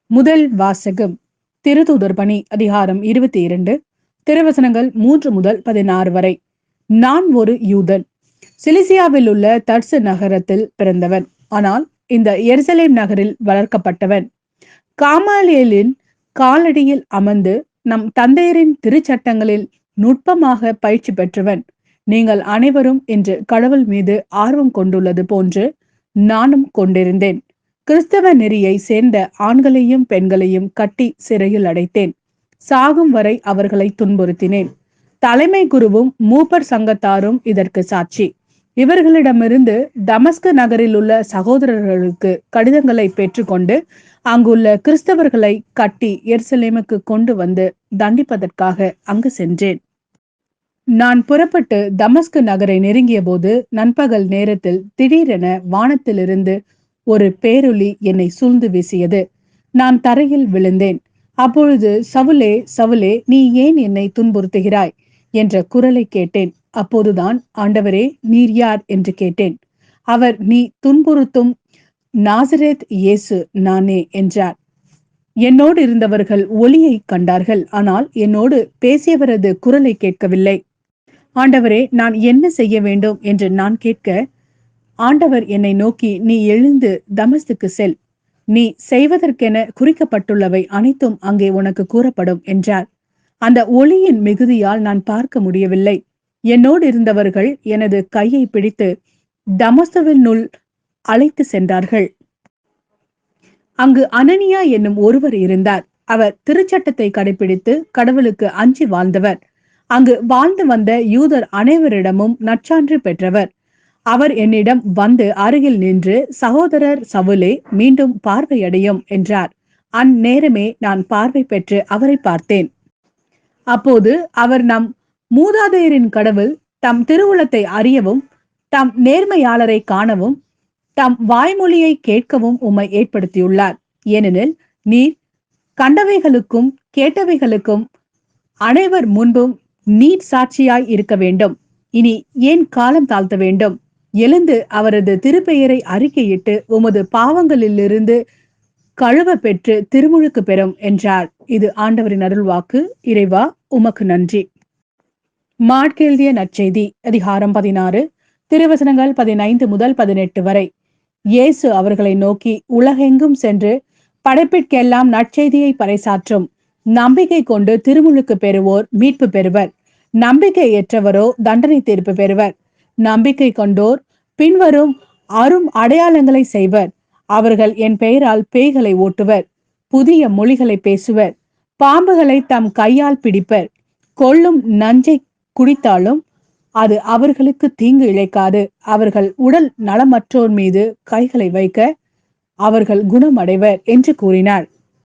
முதல் வாசகம். திருத்தூதர் பணி அதிகாரம் 22, திருவசனங்கள் 3 முதல் 16 வரை. நான் ஒரு யூதன், சிலிசியாவில் உள்ள தர்சு நகரத்தில் பிறந்தவன். ஆனால் இந்த எருசலேம் நகரில் வளர்க்கப்பட்டவன். காமாலியலின் காலடியில் அமர்ந்து நம் தந்தையரின் திருச்சட்டங்களில் நுட்பமாக பயிற்சி பெற்றவன். நீங்கள் அனைவரும் இன்று கடவுள் மீது ஆர்வம் கொண்டுள்ளது போன்று நானும் கொண்டிருந்தேன். கிறிஸ்தவ நெறியை சேர்ந்த ஆண்களையும் பெண்களையும் கட்டி சிறையில் அடைத்தேன். சாகும் வரை அவர்களை துன்புறுத்தினேன். தலைமை குருவும் மூப்பர் சங்கத்தாரும் இதற்கு சாட்சி. இவர்களிடமிருந்து தமஸ்கு நகரில் உள்ள சகோதரர்களுக்கு கடிதங்களை பெற்றுக்கொண்டு அங்குள்ள கிறிஸ்தவர்களை கட்டி எருசலேமுக்கு கொண்டு வந்து தண்டிப்பதற்காக அங்கு சென்றேன். நான் புறப்பட்டு தமஸ்கு நகரை நெருங்கிய போது நண்பகல் நேரத்தில் திடீரென வானத்திலிருந்து ஒரு பேரொளி என்னை சூழ்ந்து வீசியது. நான் தரையில் விழுந்தேன். அப்பொழுது, சவுலே, சவுலே, நீ ஏன் என்னை துன்புறுத்துகிறாய் என்ற குரலை கேட்டேன். அப்போதுதான், ஆண்டவரே, நீர் யார் என்று கேட்டேன். அவர், நீ துன்புறுத்தும் நாசரேத் இயேசு நானே என்றார். என்னோடு இருந்தவர்கள் ஒளியை கண்டார்கள், ஆனால் என்னோடு பேசியவரது குரலை கேட்கவில்லை. ஆண்டவரே, நான் என்ன செய்ய வேண்டும் என்று நான் கேட்க, ஆண்டவர் என்னை நோக்கி, நீ எழுந்து தமஸ்குக்கு செல். நீ செய்வதற்கென குறிக்கப்பட்டுள்ளவை அனைத்தும் அங்கே உனக்கு கூறப்படும் என்றார். அந்த ஒளியின் மிகுதியால் நான் பார்க்க முடியவில்லை. என்னோடு இருந்தவர்கள் எனது கையை பிடித்து தமஸ்குவினுள் அழைத்து சென்றார்கள். அங்கு அனனியா என்னும் ஒருவர் இருந்தார். அவர் திருச்சட்டத்தை கடைபிடித்து கடவுளுக்கு அஞ்சி வாழ்ந்தவர். அங்கு வாழ்ந்து வந்த யூதர் அனைவரிடமும் நற்சான்று பெற்றவர். அவர் என்னிடம் வந்து அருகில் நின்று, சகோதரர் சவுலே, மீண்டும் பார்வையடையும் என்றார். அந்நேரமே நான் பார்வை பெற்று அவரை பார்த்தேன். அப்போது அவர், நம் மூதாதையரின் கடவுள் தம் திருவுளத்தை அறியவும், தம் நேர்மையாளரை காணவும், தம் வாய்மொழியை கேட்கவும் உம்மை ஏற்படுத்தியுள்ளார். ஏனெனில் நீர் கண்டவைகளுக்கும் கேட்டவைகளுக்கும் அனைவர் முன்பும் நீர் சாட்சியாய் இருக்க வேண்டும். இனி ஏன் காலம் தாழ்த்த வேண்டும்? எழுந்து அவரது திருப்பெயரை அறிக்கையிட்டு உமது பாவங்களிலிருந்து கழுவ பெற்று திருமுழுக்கு பெறும் என்றார். இது ஆண்டவரின் அருள்வாக்கு. இறைவா, உமக்கு நன்றி. மாட்கெழுதிய நற்செய்தி அதிகாரம் 16, திருவசனங்கள் 15 முதல் 18 வரை. இயேசு அவர்களை நோக்கி, உலகெங்கும் சென்று படைப்பிற்கெல்லாம் நற்செய்தியை பறைசாற்றும். நம்பிக்கை கொண்டு திருமுழுக்கு பெறுவோர் மீட்பு பெறுவர். நம்பிக்கையற்றவரோ தண்டனை தீர்ப்பு பெறுவர். நம்பிக்கை கொண்டோர் பின்வரும் அரும் அடையாளங்களை செய்வர். அவர்கள் என் பெயரால் பேய்களை ஓட்டுவர், புதிய மொழிகளை பேசுவர், பாம்புகளை தம் கையால் பிடிப்பர், கொல்லும் நஞ்சை குடித்தாலும் அது அவர்களுக்கு தீங்கு இழைக்காது. அவர்கள் உடல் நலமற்றோர் மீது கைகளை வைக்க அவர்கள் குணமடைவர் என்று கூறினார்.